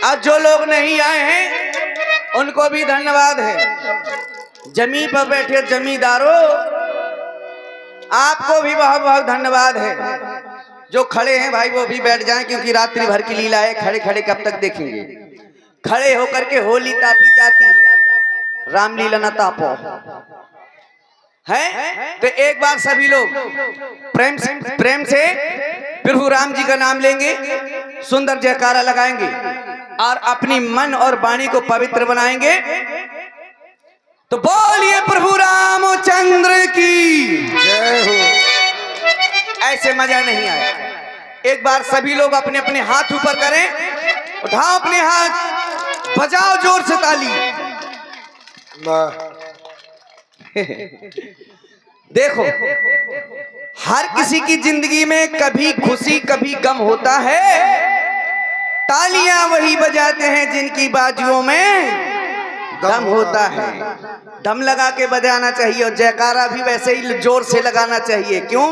आज जो लोग नहीं आए हैं उनको भी धन्यवाद है। जमी पर बैठे जमींदारों, आपको भी बहुत बहुत धन्यवाद है। जो खड़े हैं भाई वो भी बैठ जाएं, क्योंकि रात्रि भर की लीला है। खड़े खड़े कब तक देखेंगे? खड़े होकर के होली तापी जाती है, रामलीला न तापो है। तो एक बार सभी लोग प्रेम से प्रभु राम जी का नाम लेंगे, सुंदर जयकारा लगाएंगे और अपनी मन और वाणी को पवित्र बनाएंगे। तो बोलिए प्रभु रामचंद्र की जय हो। ऐसे मजा नहीं आया। एक बार सभी लोग अपने अपने हाथ ऊपर करें, उठाओ अपने हाथ, बजाओ जोर से ताली। देखो, हर किसी की जिंदगी में कभी खुशी कभी गम होता है। तालियां वही बजाते हैं जिनकी बाजुओं में दम होता है। दम लगा के बजाना चाहिए और जयकारा भी वैसे ही जोर से लगाना चाहिए। क्यों?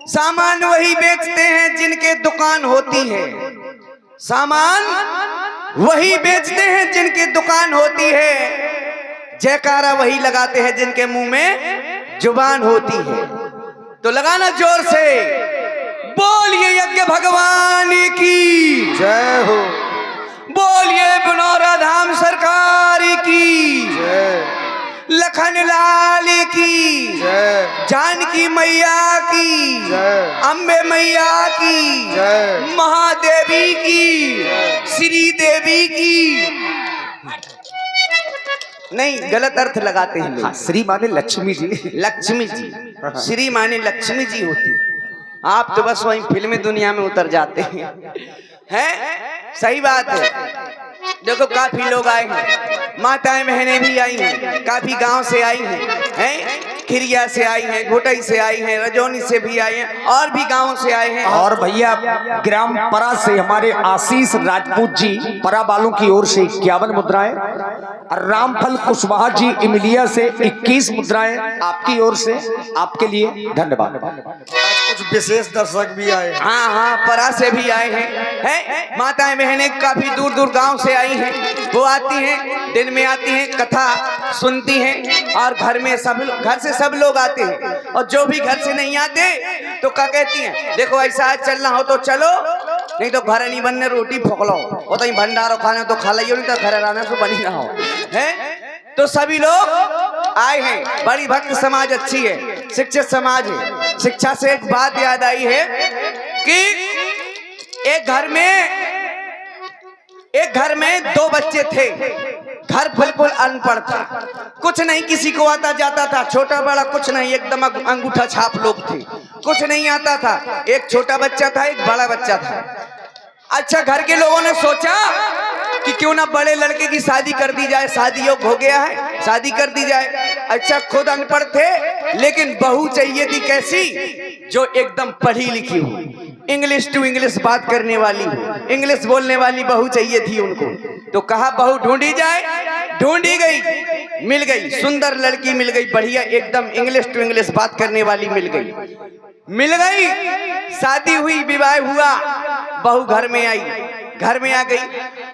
सामान वही बेचते हैं जिनके दुकान होती है। सामान वही बेचते हैं जिनकी दुकान होती है। जयकारा वही लगाते हैं जिनके मुंह में जुबान होती है। तो लगाना जोर से, बोलिए यज्ञ भगवान की जय हो, बोलिए बनौरा धाम सरकार की जय, लखन लाल की जय, जानकी मैया की जय, अम्बे मैया की जय, महादेवी की, श्री देवी की। नहीं, गलत अर्थ लगाते हैं। हाँ, श्री माने लक्ष्मी जी। लक्ष्मी जी, श्री माने लक्ष्मी जी होती। आप तो बस वही फिल्मी दुनिया में उतर जाते हैं। सही बात है। देखो काफी लोग आए हैं, माताएं बहनें भी आई हैं, काफी गांव से आई हैं, खिरिया से आई हैं, घोटई से आई हैं, रजौनी से भी आई हैं और भी गांव से आए हैं। और भैया ग्राम परा से हमारे आशीष राजपूत जी परा वालों की ओर से 51 मुद्राएं, रामफल कुशवाहा जी इमिलिया से 21 मुद्राएं आपकी ओर से, आपके लिए धन्यवाद। कुछ विशेष दर्शक भी आए। हाँ हाँ, परा से भी आए हैं। माताएं बहनें काफी दूर दूर गांव से आई हैं। वो आती हैं, दिन में आती हैं, कथा सुनती हैं और घर में घर से सब लोग आते हैं। और जो भी घर से नहीं आते तो क्या कहती हैं, देखो ऐसा चलना हो तो चलो, नहीं तो घर नहीं बनने रोटी फोक लो, वो तो भंडारो खाना तो खा लियो, नहीं तो घर रहना तो बनी ना हो है। तो सभी लोग आए हैं। बड़ी भक्त समाज अच्छी है, शिक्षित समाज है। शिक्षा से एक बात याद आई है कि एक घर में 2 बच्चे थे। घर बिल्कुल अनपढ़ था, कुछ नहीं किसी को आता जाता था, छोटा बड़ा कुछ नहीं, एकदम अंगूठा छाप लोग थे, कुछ नहीं आता था। एक छोटा बच्चा था, एक बड़ा बच्चा था। अच्छा, घर के लोगों ने सोचा कि क्यों ना बड़े लड़के की शादी कर दी जाए, शादी योग हो गया है, शादी कर दी जाए। अच्छा, खुद अनपढ़ थे लेकिन बहू चाहिए थी कैसी, जो एकदम पढ़ी लिखी हो, इंग्लिश टू इंग्लिश बात करने वाली हो, इंग्लिश बोलने वाली बहू चाहिए थी उनको। तो कहा बहू ढूंढी जाए, ढूंढी गई, मिल गई, सुंदर लड़की मिल गई, बढ़िया एकदम इंग्लिश टू इंग्लिश बात करने वाली मिल गई। शादी हुई, विवाह हुआ, बहू घर में आई, घर में आ गई,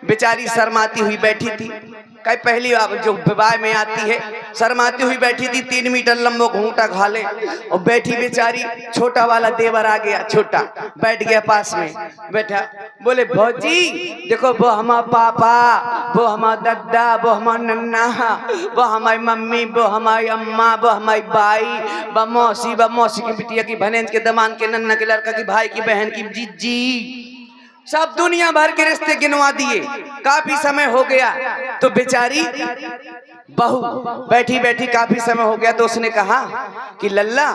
बेचारी शर्माती हुई बैठी थी। कई पहली बार जो विवाह में आती है, शर्माती हुई बैठी थी, 3 मीटर लंबो घूंटा घाले और बैठी बेचारी। छोटा वाला देवर आ गया, छोटा बैठ गया पास में, बैठा, बोले भौजी देखो, वो हमारा पापा, वो हमारा दादा, वो हमारा नन्ना, वो हमारी मम्मी, वो हमारी अम्मा, वो हमारी बाई, वो मौसी की बिटिया की बहन के दमान के नन्ना के लड़का की भाई की बहन की जीजी, सब दुनिया भर के रिश्ते गिनवा दिए। काफी समय हो गया तो बेचारी बहू बैठी बैठी काफी समय हो गया, तो उसने कहा कि लल्ला,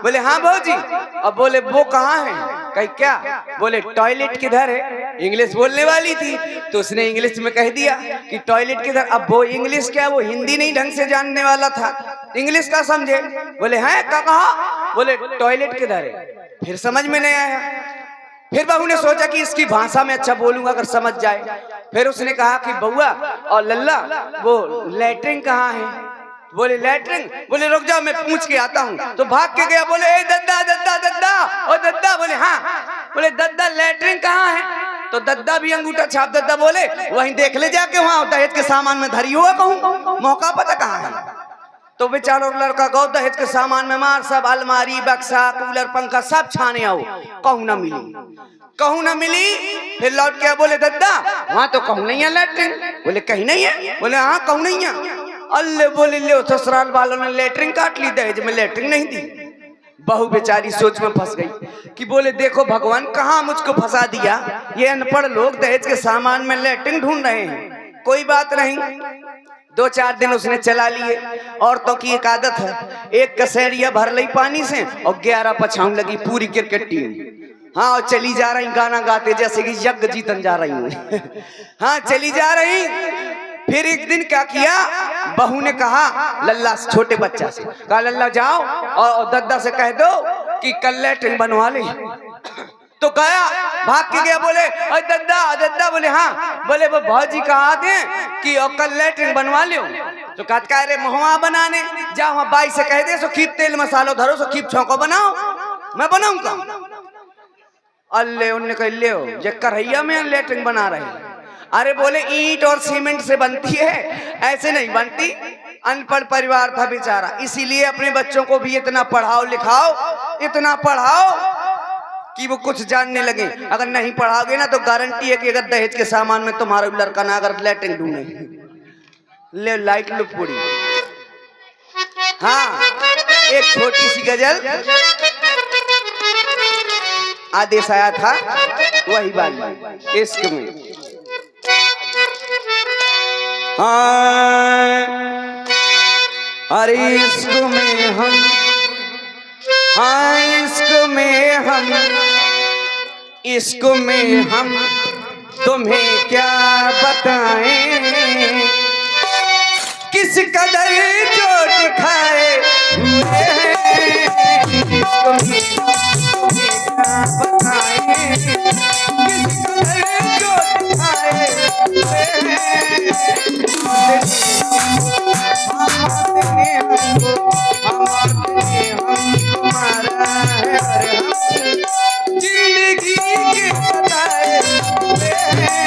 बोले हाँ भौजी। अब बोले वो कहाँ है? कहीं क्या? बोले टॉयलेट किधर है? इंग्लिश बोलने वाली थी तो उसने इंग्लिश में कह दिया कि टॉयलेट किधर। अब वो इंग्लिश क्या, वो हिंदी नहीं ढंग से जानने वाला था, इंग्लिश का समझे। बोले हैं क्या कहा? बोले टॉयलेट किधर है। फिर समझ में नहीं आया। फिर बहू ने सोचा कि इसकी भाषा में अच्छा बोलूंगा अगर समझ जाए। फिर उसने कहा कि बउआ और लल्ला, वो लैट्रिन कहाँ है? बोले लैट्रिन। बोले रुक जाओ मैं पूछ के आता हूँ। तो भाग के गया, बोले ए दद्दा दद्दा दद्दा, ओ दद्दा। बोले हाँ। बोले दद्दा लैट्रिन कहाँ है? तो दद्दा भी अंगूठा छाप, दद्दा बोले वहीं देख ले जाके, वहां दहेज के सामान में धरी हुआ कहूँ, मौका पता कहाँ है। तो बेचारो लड़का गौ दहेज के सामान में मार, सब अलमारी बक्सा कूलर पंखा सब छाने आओ, कहूँ ना मिली, कहूँ ना मिली। फिर लौट के बोले दद्दा वहां तो कहूँ नहीं है लैट्रिन, बोले कहीं नहीं है, बोले हाँ कहूँ नहीं है। अल्ले बोले ले ससुराल वालों ने लैट्रिन काट ली, दहेज में लैट्रिन नहीं दी। बहू बेचारी सोच में फंस गई कि बोले देखो भगवान कहाँ मुझको फंसा दिया, ये अनपढ़ लोग दहेज के सामान में लैट्रिन ढूंढ रहे हैं। कोई बात नहीं, 2-4 दिन उसने चला लिए। औरतों की एक आदत है, एक कसेरिया भर ली पानी से और 11 पछाऊं लगी पूरी क्रिकेट टीम। हाँ, और चली जा रही गाना गाते जैसे कि यज्ञ जीतन जा रही हूँ। हाँ चली जा रही। फिर एक दिन क्या किया, बहू ने कहा लल्ला छोटे बच्चा से कहा लल्ला जाओ और दद्दा से कह दो कि कल लैट्रिन बनवा ले। तो गया, भाग के गया, बोले अरे दद्दा दद्दा, बोले हाँ, बोले वो भौजी कहा थे कि कल लैट्रिन बनवा लो। तो कहता रे महुआ बनाने जा, वहाँ बाई से कह दे सो खीप तेल मसालो धरो सो खीप छौको बनाओ, मैं बनाऊंगा। अल्ले उनने कह ले ये करैया में लैट्रिन बना रहे। अरे बोले ईंट और सीमेंट से बनती है, ऐसे नहीं बनती। अनपढ़ परिवार था बेचारा, इसीलिए अपने बच्चों को भी इतना पढ़ाओ लिखाओ, इतना पढ़ाओ कि वो कुछ जानने लगे। अगर नहीं पढ़ाओगे ना तो गारंटी है कि अगर दहेज के सामान में तुम्हारा लड़का ना अगर लैट्रिन ढूंढे ले लाइट लुक पूरी। हाँ, एक छोटी सी गजल आदेश आया था वही वाली इश्क में। अरे इश्क में हम, हाँ इश्क में हम, इश्क में हम तुम्हें क्या बताएं, किस कदर चोट खाए हुए हैं। इश्क में तुम्हें क्या बताएं, किस कदर चोट खाए हुए हैं। तुम्हारा है और हम जिंदगी के बताए हुए हैं।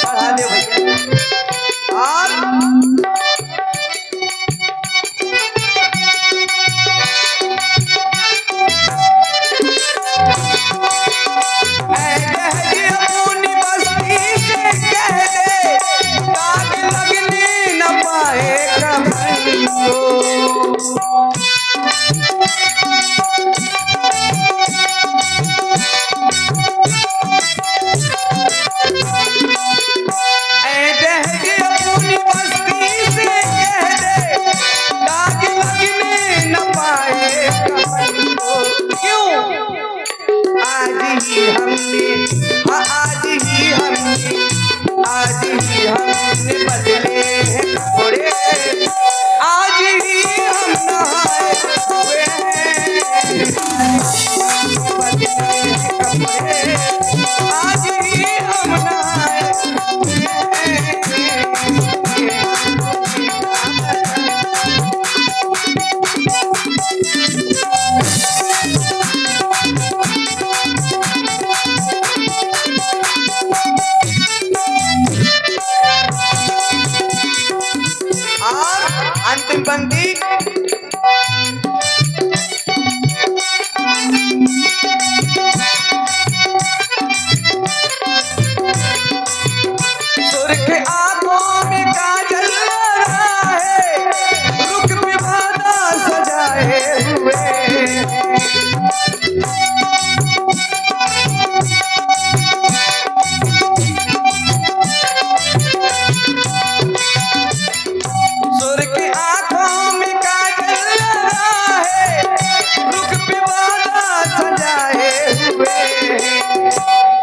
बढ़ा दे भैया। और आज ही हमने बदले हैं कपड़े, आज ही हम नहाए हुए हैं। बदले हैं कपड़े, आज ही हम नहाए हुए हैं। अंतिम पंक्ति, सुर्ख आंखों में काजल रहा है, रुख पे बादा सजाए हुए।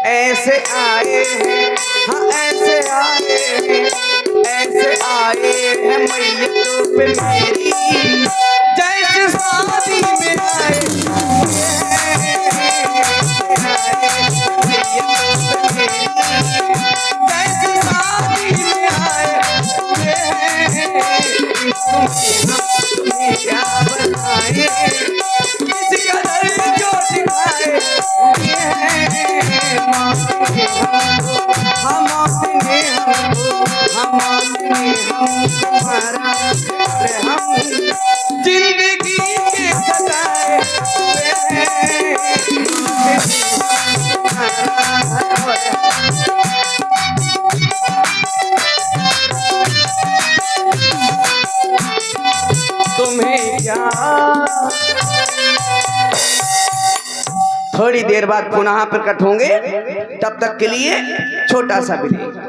ऐसे आए हैं, हाँ ऐसे आए हैं, ऐसे आए हैं मैयतों पे मेरी, जैसे शादी में आए मैयतों पे मेरी, जैसे शादी में आए तुम्हें क्या बताएं, किस कदर जो दिखाए हम अपने तुम्हारा हम जिंदगी के सताए तुम्हें क्या। थोड़ी देर बाद पुनः प्रकट होंगे, तब तक के लिए छोटा सा ब्रेक।